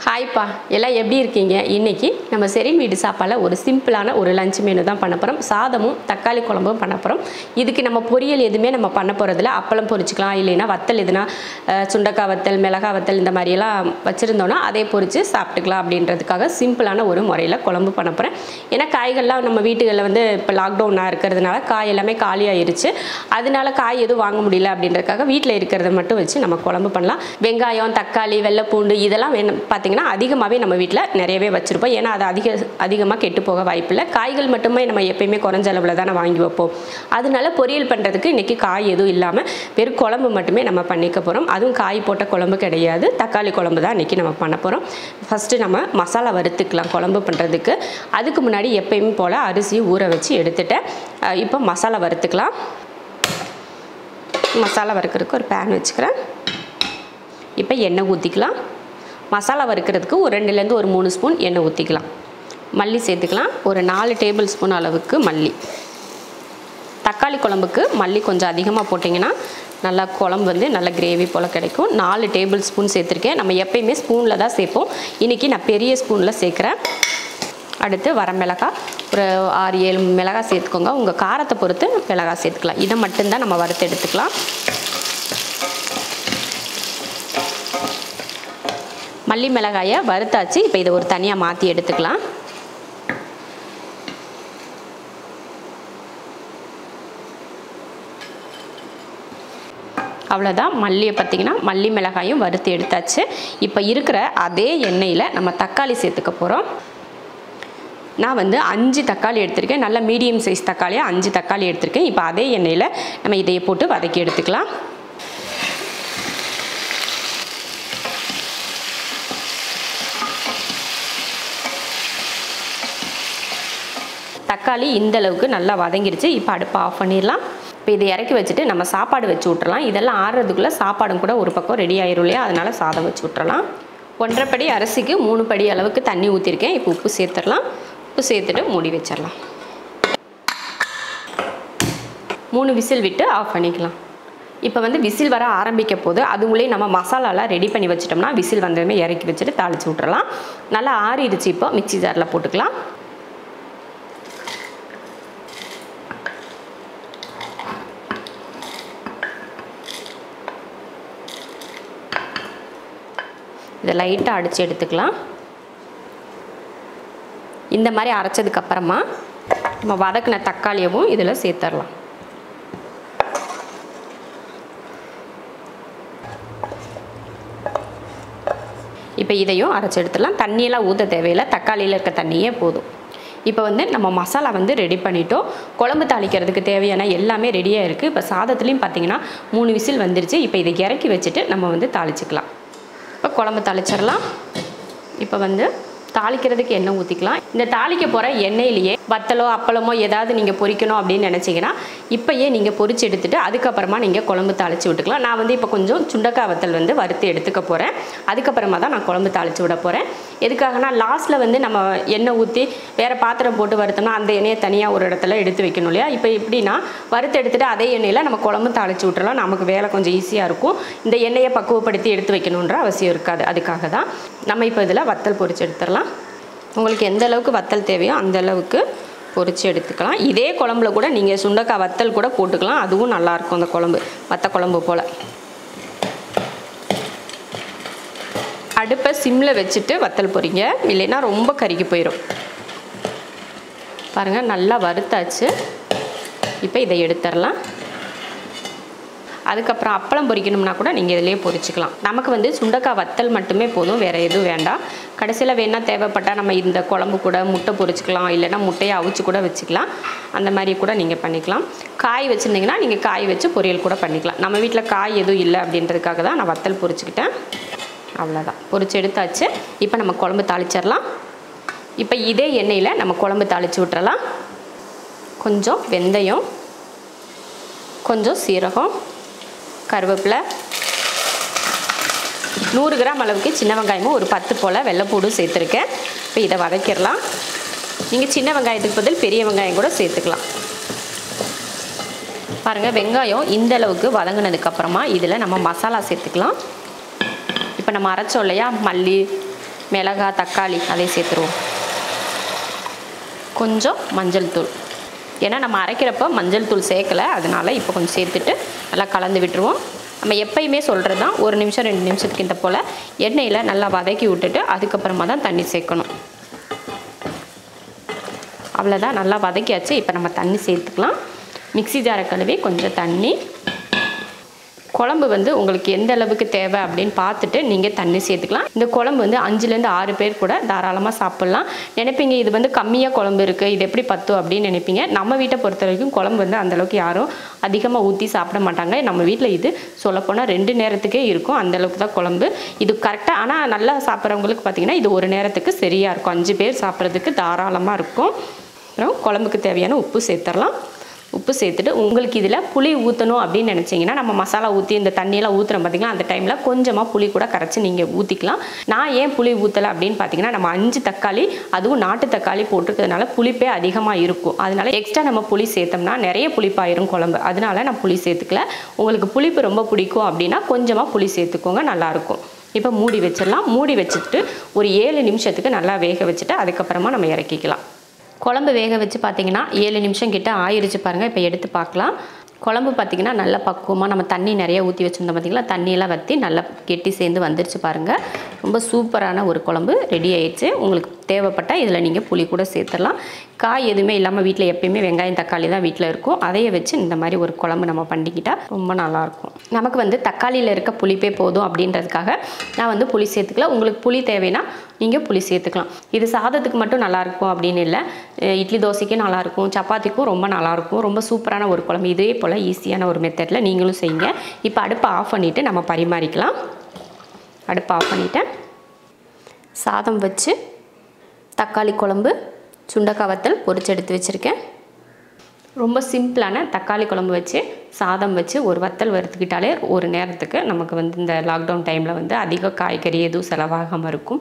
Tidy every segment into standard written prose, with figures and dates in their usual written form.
ஹாய்ப்பா எல்லாம் எப்படி இருக்கீங்க? இன்னைக்கு நம்ம செரின் வீட்டு சாப்பாடுல ஒரு சிம்பிளான ஒரு லஞ்ச் மெனு தான் பண்ண போகிறோம். சாதமும் தக்காளி குழம்பும் பண்ண போகிறோம். இதுக்கு நம்ம பொரியல் எதுவுமே நம்ம பண்ண போகிறதில்ல. அப்பளம் பொரிச்சிக்கலாம், இல்லைன்னா வத்தல் எதுனா சுண்டக்காய் வத்தல், மிளகாய் வத்தல் இந்த மாதிரியெல்லாம் வச்சுருந்தோன்னா அதே பொரித்து சாப்பிட்டுக்கலாம். அப்படின்றதுக்காக சிம்பிளான ஒரு முறையில் குழம்பு பண்ண போகிறேன். ஏன்னா காய்கள்லாம் நம்ம வீட்டுகளில் வந்து இப்போ லாக்டவுனாக இருக்கிறதுனால காய் எல்லாமே காலியாகிருச்சு. அதனால காய் எதுவும் வாங்க முடியல அப்படின்றதுக்காக வீட்டில் இருக்கிறத மட்டும் வச்சு நம்ம குழம்பு பண்ணலாம். வெங்காயம், தக்காளி, வெள்ளைப்பூண்டு இதெல்லாம் வேணும் பார்த்தீங்கன்னா அதிகமாகவே நம்ம வீட்டில் நிறையவே வச்சுருப்போம். ஏன்னா அது அதிகமாக கெட்டு போக வாய்ப்பில்லை. காய்கள் மட்டுமே நம்ம எப்பயுமே குறைஞ்ச அளவில் தானே வாங்கி வைப்போம். அதனால பொரியல் பண்ணுறதுக்கு இன்றைக்கி காய் எதுவும் இல்லாமல் வெறும் குழம்பு மட்டுமே நம்ம பண்ணிக்க போகிறோம். அதுவும் காய் போட்ட குழம்பு கிடையாது, தக்காளி குழம்பு தான் இன்றைக்கி நம்ம பண்ண போகிறோம். ஃபஸ்ட்டு நம்ம மசாலா வறுத்துக்கலாம் குழம்பு பண்ணுறதுக்கு. அதுக்கு முன்னாடி எப்பயும் போல் அரிசி ஊற வச்சு எடுத்துட்டேன். இப்போ மசாலா வறுத்துக்கலாம். மசாலா வறுக்கிறதுக்கு ஒரு பேன் வச்சுக்கிறேன். இப்போ எண்ணெய் ஊற்றிக்கலாம். மசாலா வறுக்கிறதுக்கு ஒரு 2லேருந்து ஒரு 3 ஸ்பூன் எண்ணெய் ஊற்றிக்கலாம். மல்லி சேர்த்துக்கலாம். ஒரு 4 டேபிள் ஸ்பூன் அளவுக்கு மல்லி. தக்காளி குழம்புக்கு மல்லி கொஞ்சம் அதிகமாக போட்டிங்கன்னா நல்லா குழம்பு வந்து நல்ல கிரேவி போல் கிடைக்கும். 4 டேபிள் ஸ்பூன் சேர்த்துருக்கேன். நம்ம எப்பயுமே ஸ்பூனில் தான் சேர்ப்போம். இன்றைக்கி நான் பெரிய ஸ்பூனில் சேர்க்குறேன். அடுத்து வர மிளகாய் ஒரு 6-7 மிளகாய் சேர்த்துக்கோங்க. உங்கள் காரத்தை பொறுத்து மிளகாய் சேர்த்துக்கலாம். இதை மட்டும்தான் நம்ம வறுத்து எடுத்துக்கலாம். மல்லி மிளகாயை வறுத்தாச்சு. இப்போ இதை ஒரு தனியாக மாற்றி எடுத்துக்கலாம். அவ்வளோதான். மல்லியை பார்த்திங்கன்னா மல்லி மிளகாயும் வறுத்து எடுத்தாச்சு. இப்போ இருக்கிற அதே எண்ணெயில் நம்ம தக்காளி சேர்த்துக்க போகிறோம். நான் வந்து 5 தக்காளி எடுத்திருக்கேன். நல்ல மீடியம் சைஸ் தக்காளியாக 5 தக்காளி எடுத்திருக்கேன். இப்போ அதே எண்ணெயில் நம்ம இதையை போட்டு வதக்கி எடுத்துக்கலாம். தக்காளி இந்த அளவுக்கு நல்லா வதங்கிடுச்சு. இப்போ அடுப்பை ஆஃப் பண்ணிடலாம். இப்போ இதை இறக்கி வச்சுட்டு நம்ம சாப்பாடு வச்சு விட்றலாம். இதெல்லாம் ஆறுறதுக்குள்ளே சாப்பாடும் கூட ஒரு பக்கம் ரெடி ஆயிரும் இல்லையா, அதனால் சாதம் வச்சு விட்றலாம். 1.5 படி அரிசிக்கு 3 படி அளவுக்கு தண்ணி ஊற்றிருக்கேன். இப்போ உப்பு சேர்த்துடலாம். உப்பு சேர்த்துட்டு மூடி வச்சிடலாம். 3 விசில் விட்டு ஆஃப் பண்ணிக்கலாம். இப்போ வந்து விசில் வர ஆரம்பிக்க போது அதுங்களே நம்ம மசாலாலாம் ரெடி பண்ணி வச்சிட்டோம்னா விசில் வந்ததுமே இறக்கி வச்சுட்டு தாளித்து விட்றலாம். நல்லா ஆறிடுச்சு. இப்போ மிக்சி ஜாரில் போட்டுக்கலாம். இதை லைட்டாக அடித்து எடுத்துக்கலாம். இந்த மாதிரி அரைச்சதுக்கப்புறமா நம்ம வதக்கின தக்காளியவும் இதில் சேர்த்துடலாம். இப்போ இதையும் அரைச்சி எடுத்துடலாம். தண்ணியெல்லாம் ஊற்ற தேவையில்லை, தக்காளியில் இருக்க தண்ணியே போதும். இப்போ வந்து நம்ம மசாலா வந்து ரெடி பண்ணிட்டோம். குழம்பு தாளிக்கிறதுக்கு தேவையான எல்லாமே ரெடியாக இருக்குது. இப்போ சாதத்துலேயும் பார்த்திங்கன்னா 3 விசில் வந்துருச்சு. இப்போ இதை இறக்கி வச்சுட்டு நம்ம வந்து தாளிச்சிக்கலாம். இப்போ குழம்பு தாளிச்சிடலாம். இப்போ வந்து தாளிக்கிறதுக்கு எண்ணெய் ஊற்றிக்கலாம். இந்த தாளிக்க போகிற எண்ணெயிலேயே வத்தலோ அப்பளமோ ஏதாவது நீங்கள் பொரிக்கணும் அப்படின்னு நினச்சிங்கன்னா இப்போயே நீங்கள் பொரிச்சு எடுத்துகிட்டு அதுக்கப்புறமா நீங்கள் குழம்பு தாளித்து விட்டுக்கலாம். நான் வந்து இப்போ கொஞ்சம் சுண்டக்காய் வத்தல் வந்து வறுத்து எடுத்துக்க போகிறேன். அதுக்கப்புறமா தான் நான் குழம்பு தாளித்து விட போகிறேன். எதுக்காகனா லாஸ்ட்டில் வந்து நம்ம எண்ணெய் ஊற்றி வேறு பாத்திரம் போட்டு வறுத்தோம்னா அந்த எண்ணெயை தனியாக ஒரு இடத்துல எடுத்து வைக்கணும் இல்லையா. இப்போ எப்படின்னா வறுத்து எடுத்துகிட்டு அதே எண்ணெயில் நம்ம குழம்பு தாளித்து விட்டுறலாம். நமக்கு வேலை கொஞ்சம் ஈஸியாக இருக்கும். இந்த எண்ணெயை பக்குவப்படுத்தி எடுத்து வைக்கணுன்ற அவசியம் இருக்காது. அதுக்காக தான் நம்ம இப்போ இதில் வத்தல் பொரிச்சு எடுத்துடலாம். உங்களுக்கு எந்த அளவுக்கு வத்தல் தேவையோ அந்த அளவுக்கு பொரித்து எடுத்துக்கலாம். இதே குழம்புல கூட நீங்கள் சுண்டக்காய் வத்தல் கூட போட்டுக்கலாம். அதுவும் நல்லாயிருக்கும் அந்த குழம்பு, வத்த குழம்பு போல். அடுப்பை சிம்மில் வச்சுட்டு வத்தல் பொரிங்க, இல்லைன்னா ரொம்ப கருகி போயிடும். பாருங்கள் நல்லா வறுத்தாச்சு. இப்போ இதை எடுத்துடலாம். அதுக்கப்புறம் அப்பளம் பொரிக்கணும்னா கூட நீங்கள் இதிலே பொரிச்சிக்கலாம். நமக்கு வந்து சுண்டக்காய் வத்தல் மட்டுமே போதும், வேறு எதுவும் வேண்டாம். கடைசியில் வேணால் தேவைப்பட்டால் நம்ம இந்த குழம்பு கூட முட்டை பொரிச்சிக்கலாம், இல்லைனா முட்டையை அவிச்சு கூட வச்சுக்கலாம். அந்த மாதிரி கூட நீங்கள் பண்ணிக்கலாம். காய் வச்சுருந்தீங்கன்னா நீங்கள் காய் வச்சு பொரியல் கூட பண்ணிக்கலாம். நம்ம வீட்டில் காய் எதுவும் இல்லை அப்படின்றதுக்காக தான் நான் வத்தல் பொரிச்சுக்கிட்டேன். அவ்வளோதான், பொரிச்சு எடுத்தாச்சு. இப்போ நம்ம குழம்பு தாளிச்சிடலாம். இப்போ இதே எண்ணெயில் நம்ம குழம்பு தாளித்து விட்டுறலாம். கொஞ்சம் வெந்தயம், கொஞ்சம் சீரகம், கருவேப்பிலை, 100 கிராம் அளவுக்கு சின்ன வெங்காயமும் ஒரு 10 போல் வெள்ளைப்பூடும் சேர்த்துருக்கேன். இப்போ இதை வதக்கிடலாம். நீங்கள் சின்ன வெங்காயத்துக்கு பதில் பெரிய வெங்காயம் கூட சேர்த்துக்கலாம். பாருங்கள் வெங்காயம் இந்த அளவுக்கு வதங்கினதுக்கப்புறமா இதில் நம்ம மசாலா சேர்த்துக்கலாம். இப்போ நம்ம அரைச்சோம் இல்லையா, மல்லி மிளகாய், தக்காளி அதை சேர்த்துருவோம். கொஞ்சம் மஞ்சள் தூள், ஏன்னா நம்ம அரைக்கிறப்போ மஞ்சள் தூள் சேர்க்கலை, அதனால் இப்போ கொஞ்சம் சேர்த்துட்டு நல்லா கலந்து விட்டுருவோம். நம்ம எப்பயுமே சொல்கிறது தான், 1 நிமிஷம் 2 நிமிஷத்துக்கு இந்த போல் எண்ணெயில் நல்லா வதக்கி விட்டுட்டு அதுக்கப்புறமா தான் தண்ணி சேர்க்கணும். அவ்வளோதான், நல்லா வதக்கியாச்சு. இப்போ நம்ம தண்ணி சேர்த்துக்கலாம். மிக்ஸி ஜாரை கழுவி கொஞ்சம் தண்ணி. குழம்பு வந்து உங்களுக்கு எந்த அளவுக்கு தேவை அப்படின்னு பார்த்துட்டு நீங்கள் தண்ணி சேர்த்துக்கலாம். இந்த குழம்பு வந்து 5லேருந்து 6 பேர் கூட தாராளமாக சாப்பிட்லாம். நினைப்பீங்க இது வந்து கம்மியாக குழம்பு இருக்குது, இது எப்படி பத்தும் அப்படின்னு நினைப்பீங்க. நம்ம வீட்டை பொறுத்த வரைக்கும் குழம்பு வந்து அந்தளவுக்கு யாரும் அதிகமாக ஊற்றி சாப்பிட மாட்டாங்க. நம்ம வீட்டில் இது சொல்லப்போனால் 2 நேரத்துக்கே இருக்கும், அந்தளவுக்கு தான் குழம்பு இது கரெக்டாக. ஆனால் நல்லா சாப்பிட்றவங்களுக்கு பார்த்திங்கன்னா இது 1 நேரத்துக்கு சரியாக இருக்கும். 5 பேர் சாப்பிட்றதுக்கு தாராளமாக இருக்கும். அப்புறம் குழம்புக்கு தேவையான உப்பு சேர்த்துடலாம். உப்பு சேர்த்துட்டு உங்களுக்கு இதில் புளி ஊற்றணும் அப்படின்னு நினச்சிங்கன்னா, நம்ம மசாலா ஊற்றி இந்த தண்ணியெல்லாம் ஊற்றுறோம் பார்த்திங்களா, அந்த டைமில் கொஞ்சமாக புளி கூட கரைச்சி நீங்கள் ஊற்றிக்கலாம். நான் ஏன் புளி ஊற்றலை அப்படின்னு பார்த்தீங்கன்னா, நம்ம 5 தக்காளி, அதுவும் நாட்டு தக்காளி போட்டிருக்கிறதுனால புளிப்பே அதிகமாக இருக்கும். அதனால எக்ஸ்ட்ரா நம்ம புளி சேர்த்தோம்னா நிறைய புளிப்பாயிரும் குழம்பு, அதனால நான் புளி சேர்த்துக்கல. உங்களுக்கு புளிப்பு ரொம்ப பிடிக்கும் அப்படின்னா கொஞ்சமாக புளி சேர்த்துக்கோங்க, நல்லாயிருக்கும். இப்போ மூடி வச்சிடலாம். மூடி வச்சுட்டு ஒரு 7 நிமிஷத்துக்கு நல்லா வேக வச்சுட்டு அதுக்கப்புறமா நம்ம இறக்கிக்கலாம். குழம்பு வேக வச்சு பார்த்திங்கன்னா 7 நிமிஷம் கிட்ட ஆயிடுச்சு பாருங்கள். இப்போ எடுத்து பார்க்கலாம். குழம்பு பார்த்திங்கன்னா நல்லா பக்குவமாக நம்ம தண்ணி நிறைய ஊற்றி வச்சுருந்தோம் பார்த்திங்களா, தண்ணியெல்லாம் வற்றி நல்லா கெட்டி சேர்ந்து வந்துருச்சு பாருங்கள். ரொம்ப சூப்பரான ஒரு குழம்பு ரெடி ஆயிடுச்சு. உங்களுக்கு தேவைப்பட்டால் இதில் நீங்கள் புளி கூட சேர்த்துடலாம். காய் எதுவுமே இல்லாமல் வீட்டில் எப்பயுமே வெங்காயம் தக்காளி தான் வீட்டில் இருக்கும், அதையே வச்சு இந்த மாதிரி ஒரு குழம்பு நம்ம பண்ணிக்கிட்டால் ரொம்ப நல்லாயிருக்கும். நமக்கு வந்து தக்காளியில் இருக்க புளிப்பே போதும் அப்படின்றதுக்காக நான் வந்து புளி சேர்த்துக்கல. உங்களுக்கு புளி தேவைன்னா நீங்கள் புளி சேர்த்துக்கலாம். இது சாதத்துக்கு மட்டும் நல்லாயிருக்கும் அப்படின்னு இல்லை, இட்லி தோசைக்கும் நல்லாயிருக்கும், சப்பாத்திக்கும் ரொம்ப நல்லாயிருக்கும். ரொம்ப சூப்பரான ஒரு குழம்பு. இதே போல் ஈஸியான ஒரு மெத்தடில் நீங்களும் செய்யுங்க. இப்போ அடுப்பை ஆஃப் பண்ணிவிட்டு நம்ம பரிமாறிக்கலாம். அடுப்பை ஆஃப் பண்ணிவிட்டேன். சாதம் வச்சு தக்காளி குழம்பு, சுண்டக்காய் வத்தல் பொரிச்சு எடுத்து வச்சுருக்கேன். ரொம்ப சிம்பிளான தக்காளி குழம்பு வச்சு சாதம் வச்சு ஒரு வத்தல் வறுத்துக்கிட்டாலே ஒரு நேரத்துக்கு நமக்கு வந்து இந்த லாக்டவுன் டைமில் வந்து அதிக காய்கறி எதுவும் செலவாகாமல் இருக்கும்.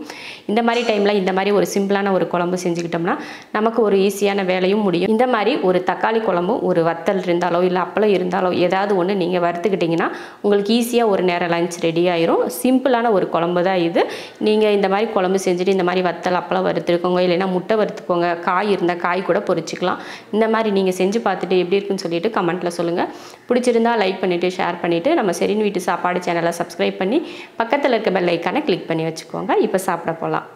இந்த மாதிரி டைமில் இந்த மாதிரி ஒரு சிம்பிளான ஒரு குழம்பு செஞ்சுக்கிட்டோம்னா நமக்கு ஒரு ஈஸியான வேலையும் முடியும். இந்த மாதிரி ஒரு தக்காளி குழம்பும் ஒரு வத்தல் இருந்தாலோ இல்லை அப்பளம் இருந்தாலோ ஏதாவது ஒன்று நீங்கள் வறுத்துக்கிட்டிங்கன்னா உங்களுக்கு ஈஸியாக ஒரு நேரம் லஞ்ச் ரெடி ஆயிரும். சிம்பிளான ஒரு குழம்பு தான் இது. நீங்கள் இந்த மாதிரி குழம்பு செஞ்சுட்டு இந்த மாதிரி வத்தல் அப்பளம் வறுத்துருக்கோங்க, இல்லைன்னா முட்டை வறுத்துக்கோங்க, காய் இருந்தால் காய் கூட பொரிச்சிக்கலாம். இந்த மாதிரி நீங்கள் செஞ்சு பார்த்துட்டு எப்படி இருக்குன்னு சொல்லிட்டு கமெண்ட்டில் சொல்லுங்கள். பிடிச்சிருந்தா லைக் பண்ணிவிட்டு ஷேர் பண்ணிவிட்டு நம்ம ஷெரின் வீட்டு சாப்பாடு சேனலை சப்ஸ்கிரைப் பண்ணி பக்கத்தில் இருக்க பெல் ஐக்கானை கிளிக் பண்ணி வச்சுக்கோங்க. இப்போ சாப்பிட போகலாம்.